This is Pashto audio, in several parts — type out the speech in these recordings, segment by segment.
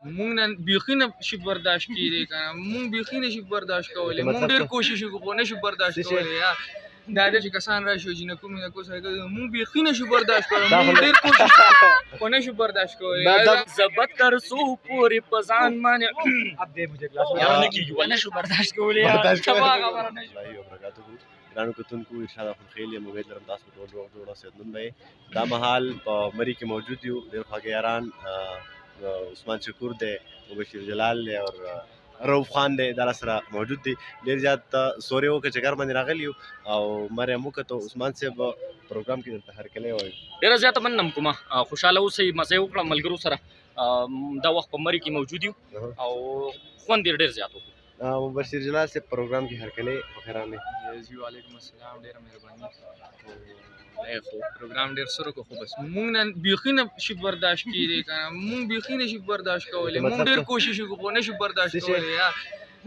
مونږ نن بیخي نه شي برداشت کیږي کنه مونږ بیخي نه شي برداشت کولی مونږ ډېر کوشش وکړو خو نه شو برداشت کولی یا دا چې کسان راشي چې نه کوم نه کو سره مونږ بیخي نه شو برداشت کولی مونږ ډېر کوشش خو نه شو برداشت کولی زبط تر سو پوری پزان باندې اب دې مجھے کلاس نه کیږي نه شو برداشت کولی تبا خبره نه شو ګرانو کتونکو ارشاد اخوخیل یم امید لرم تاسو ټول روغ جوړ صحتمند به دا مهال په مری کې موجود یو ډېر خواږه یاران عثمان شکور دی مبشر جلال دی او روف خان دی دا سره موجود دی ډېر زیات سوري وکړه چې ګر باندې راغلی یو او مریم وکړو عثمان صاحب پروګرام کې درته هرکلی وایو ډېره زیاته مننم کومه خوشحاله اوسئ مزه یې وکړه ملګرو سره دا وخت په مری کې موجود یو او خوند یې ډېر زیات وکړو مبشر جلال صاحب پروګرام کې هرکلی وخیرانې جی وعلیکم السلام ډېره مهرباني خو پروګرام ډېر سره کو خو بس مونږ نن بیخي نه شي برداشت کیږي کنه مونږ بیخي نه شي برداشت کولی مونږ ډېر کوشش وکړو خو نه شو برداشت کولی یا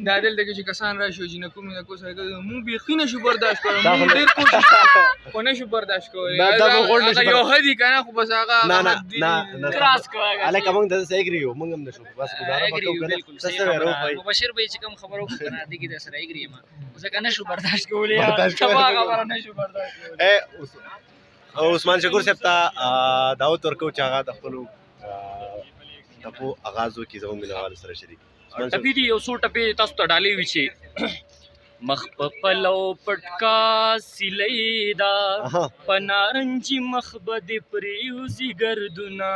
دا دلته کې چې کسان راشي چې نه کوم نه کو سره مونږ بیخي نه شو برداشت کولی مونږ ډېر کوشش خو نه شو برداشت کولی دا یو هدي کنه خو بس هغه نه کراس کوه الکه موږ د څه اګری یو موږ هم نشو بس گزاره وکړو کنه څه ورو وای مبشر به چې کوم خبرو کنه دي کې د سره اګری ما ځکه نه شو برداشت کولی تبا خبره نه شو برداشت کولی عثمان شکور صاحب ته دعوت ورکو چې هغه د خپلو ټپو آغاز وکړي زموږ مینهوالو سره شریک ټپې دي یو څو ټپې تاسو ته ډالۍ وي چې مخ په پلو پټکا سیلیدا په نارنجي مخ به دې پرېوځي ګردونه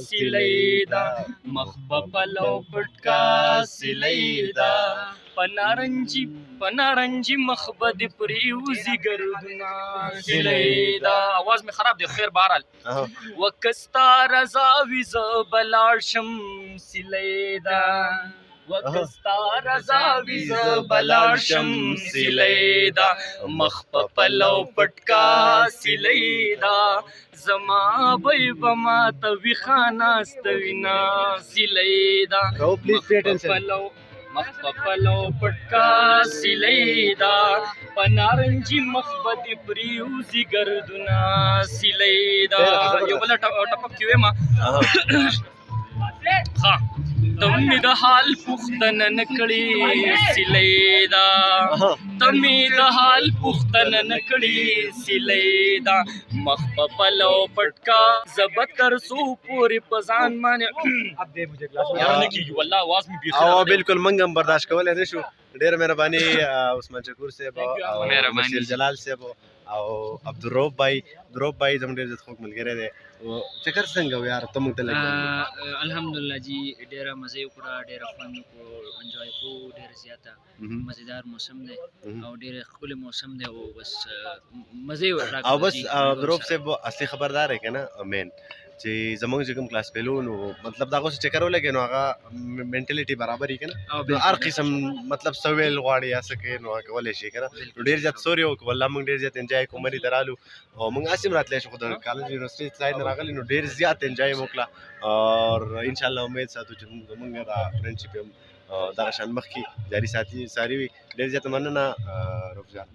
سیلیدا مخ په پلو پټکا سیلیدا په نارنجي مخ به دې پرېوځي ګردونه سیلیدا اواز مې خراب دی خیر بهرحال وکستا رضا وي زه به لاړ شم سیلیدا وکستا رضا وي زه به لاړ شم سیلیدا مخ په پلو پټکا سیلیدا زما بی به ماته ویښه ناسته وینه سیلیدا مخ په پلو پټکا سیلیدا په نارنجي مخ به دې پرېوځي ګردونه سیلیدا یو بله ټپک کې ویمه ښه ته مې د حال پوښتنه نه کړې سیلیدا ته مې د حال پوښتنه نه کړې سیلیدا مخ په پلو پټکا زه به تر څو پورې په ځان باندې اب دې مجھے کلاس نه کېږي والله اواز مې بیخي او بالکل موږ هم برداشت کولی نه شو ډېره مهرباني عثمان شکور صاحب او مبشر جلال صاحب او عبدالرؤف بھائی زموږ ډېر زیات خوږ ملګری دی چکر څنګه و یار ته موږ ته الحمدلله جی ډېره مزه یې وکړه ډېره خوند وکړو انجوای کوو ډېره زیاته مزیدار موسم دی او ډېر ښکلی موسم دی او بس مزه یې راکړه او بس عبدالرؤف صاحب اصلي خبردار دی که نه مین چې زموږ چې کوم کلاس فیلو نو مطلب د هغو څه چکر ولګي نو هغه مینټلیټي برابر وي که نه نو هر قسم مطلب څه ویل غواړي یا څه کوي نو هغه کولی شي که نه نو ډېر زیات سوري وکړو والله موږ ډېر زیات انجوای کوو مري ته رالو او موږ هسې هم راتلی شو خو د کالج یونیورسټۍ سایډ نه راغلي نو ډېر زیات انجوای یې وکړه او انشاءالله امید ساتو چې زموږ دا فرینډشپ هم دغه شان مخکې جاري ساري وي ډېر زیاته مننه روف جان